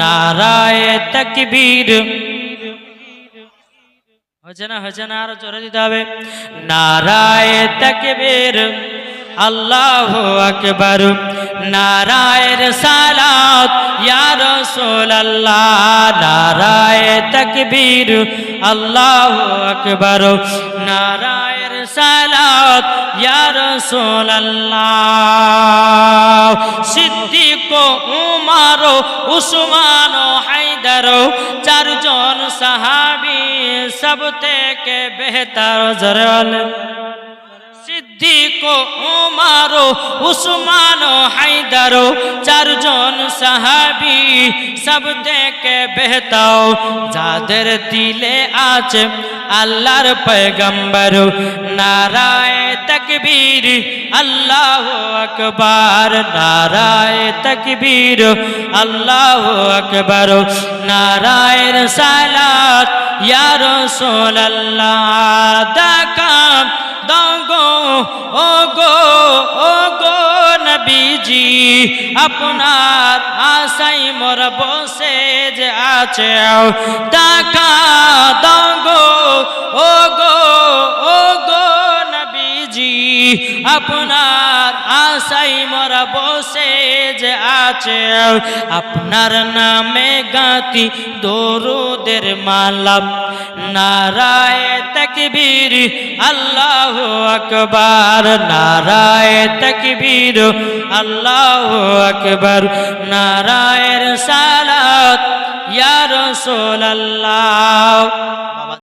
নারায়ে তাকবীর। হয়েছে না আরো জোরে দিতে হবে। নারায়ে তাকবীর, আল্লাহু আকবার। নারায়ে রিসালাত ইয়া রাসূলুল্লাহ। নারায়ে তাকবীর, আল্লাহু আকবার। নারায়ে রিসালাত ইয়া রাসূলুল্লাহ। সিদ্দিক, উমর, উসমান, হায়দার, চারজন সাহাবী সব থেকে বেহতর। জোরে বলেন। সিদ্দিক, উমর, উসমান, হায়দার, চারজন সাহাবী সব থেকে বেহতর। যাদের দিলে আছে আল্লাহর পয়গম্বর। নারায়ে তাকবীর, আল্লাহু আকবার। নারায়ে তাকবীর, আল্লাহু আকবার। নারায়ে রিসালাত ইয়া রাসূলুল্লাহ। দেখাম দাও ও গো নবীজি, আপনার আশাই মোর বসে যে আছে। দেখা দাও ও গো নবীজি, আপনার আশাই মোর বসে যে আছে। আপনার নামে গাতি দরুদের মালা। নারায়ে তাকবীর, আল্লাহু আকবার। নারায়ে তাকবীর, আল্লাহু আকবার। নারায়ে রিসালাত ইয়া রাসূলুল্লাহ।